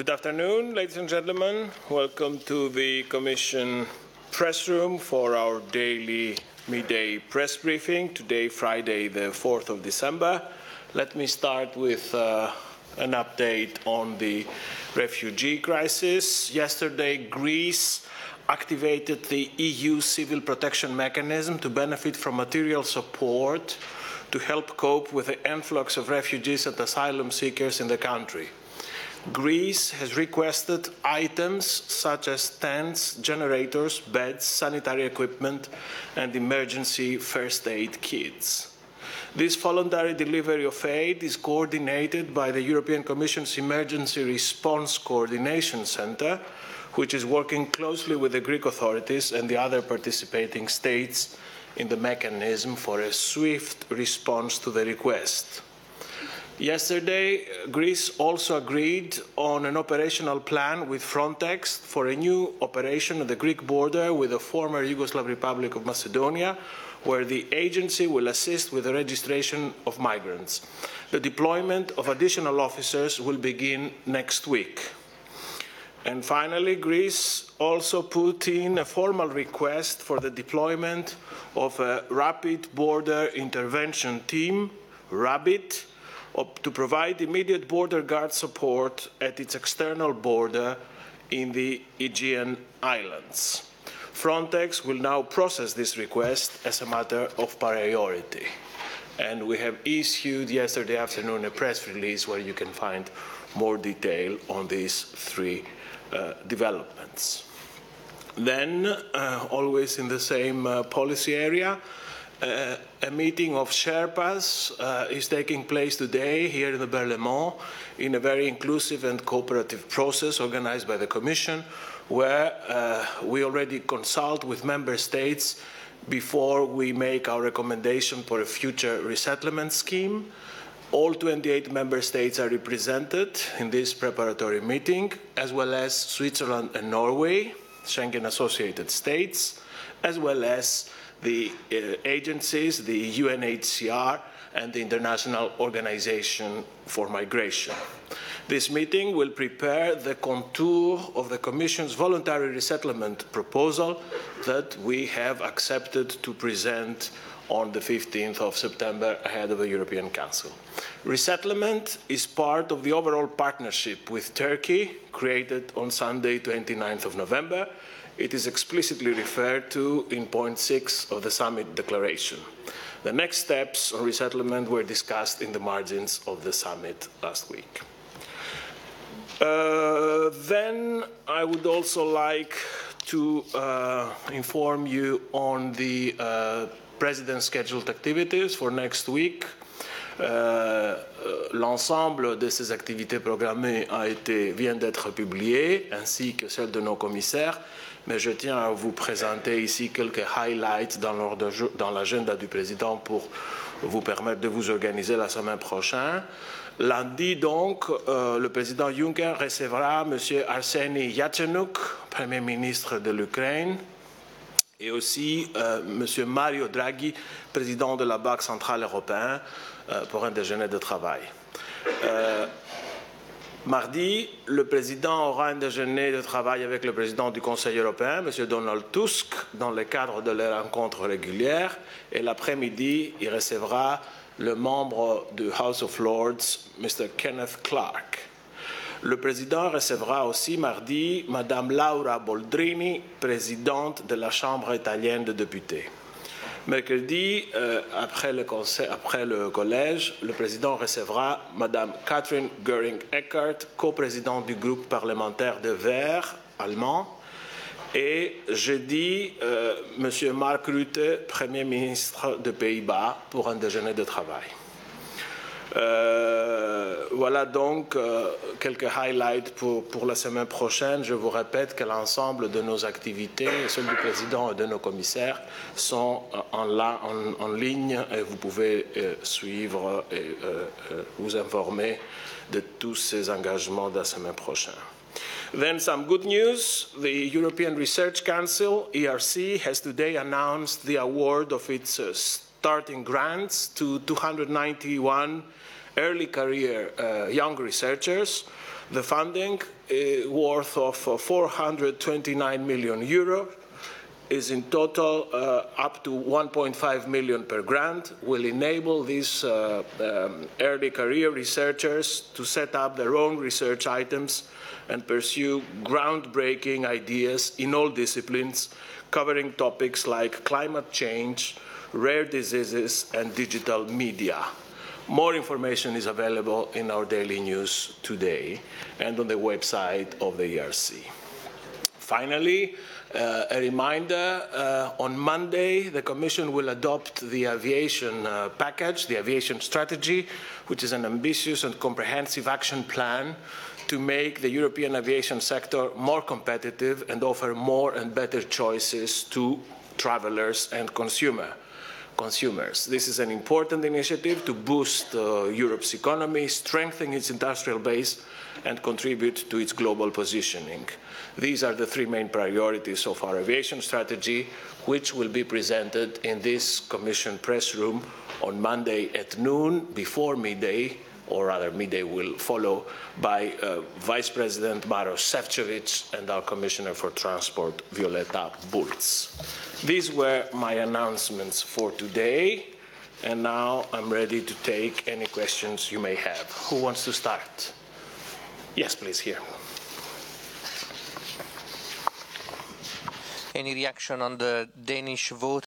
Good afternoon, ladies and gentlemen. Welcome to the Commission press room for our daily midday press briefing. Today, Friday, the 4th of December. Let me start with an update on the refugee crisis. Yesterday, Greece activated the EU civil protection mechanism to benefit from material support to help cope with the influx of refugees and asylum seekers in the country. Greece has requested items such as tents, generators, beds, sanitary equipment, and emergency first aid kits. This voluntary delivery of aid is coordinated by the European Commission's Emergency Response Coordination Centre, which is working closely with the Greek authorities and the other participating states in the mechanism for a swift response to the request. Yesterday, Greece also agreed on an operational plan with Frontex for a new operation at the Greek border with the former Yugoslav Republic of Macedonia, where the agency will assist with the registration of migrants. The deployment of additional officers will begin next week. And finally, Greece also put in a formal request for the deployment of a Rapid Border Intervention Team, RABIT, to provide immediate border guard support at its external border in the Aegean Islands. Frontex will now process this request as a matter of priority. And we have issued yesterday afternoon a press release where you can find more detail on these three developments. Then, always in the same policy area, a meeting of Sherpas is taking place today here in the Berlaymont in a very inclusive and cooperative process organized by the Commission, where we already consult with member states before we make our recommendation for a future resettlement scheme. All 28 member states are represented in this preparatory meeting, as well as Switzerland and Norway, Schengen associated states, as well as the agencies, the UNHCR, and the International Organization for Migration. This meeting will prepare the contour of the Commission's voluntary resettlement proposal that we have accepted to present on the 15th of September ahead of the European Council. Resettlement is part of the overall partnership with Turkey, created on Sunday, 29th of November. It is explicitly referred to in point 6 of the summit declaration. The next steps on resettlement were discussed in the margins of the summit last week. Then I would also like to inform you on the President's scheduled activities for next week. L'ensemble de ces activités programmées vient d'être publié, ainsi que celles de nos commissaires, mais je tiens à vous présenter ici quelques highlights dans l'agenda du président pour vous permettre de vous organiser la semaine prochaine. Lundi, donc, le président Juncker recevra M. Arseny Yatsenyuk, Premier ministre de l'Ukraine, et aussi M. Mario Draghi, président de la Banque centrale européenne, pour un déjeuner de travail. Mardi, le président aura un déjeuner de travail avec le président du Conseil européen, M. Donald Tusk, dans le cadre de leurs rencontres régulières. Et l'après-midi, il recevra le membre du House of Lords, M. Kenneth Clark. Le président recevra aussi mardi Mme Laura Boldrini, présidente de la Chambre italienne des députés. Mercredi, après le collège, le président recevra Mme Katrin Göring-Eckardt, coprésidente du groupe parlementaire des Verts allemand. Et jeudi, M. Mark Rutte, Premier ministre des Pays-Bas, pour un déjeuner de travail. Voilà donc quelques highlights pour la semaine prochaine. Je vous répète que l'ensemble de nos activités, celles du président et de nos commissaires, sont en ligne et vous pouvez suivre et vous informer de tous ces engagements de la semaine prochaine. Then some good news. The European Research Council, ERC, has today announced the award of its starting grants to 291 early career young researchers. The funding, worth of 429 million euro, is in total up to 1.5 million per grant, will enable these early career researchers to set up their own research items and pursue groundbreaking ideas in all disciplines, covering topics like climate change, rare diseases, and digital media. More information is available in our daily news today and on the website of the ERC. Finally, a reminder, on Monday, the Commission will adopt the aviation package, the aviation strategy, which is an ambitious and comprehensive action plan to make the European aviation sector more competitive and offer more and better choices to travelers and consumers. This is an important initiative to boost Europe's economy, strengthen its industrial base, and contribute to its global positioning. These are the three main priorities of our aviation strategy, which will be presented in this Commission press room on Monday at noon, before midday, or rather midday will follow, by Vice President Maros Šefčovič and our Commissioner for Transport, Violeta Bulc. These were my announcements for today, and now I'm ready to take any questions you may have. Who wants to start? Yes, please, here. Any reaction on the Danish vote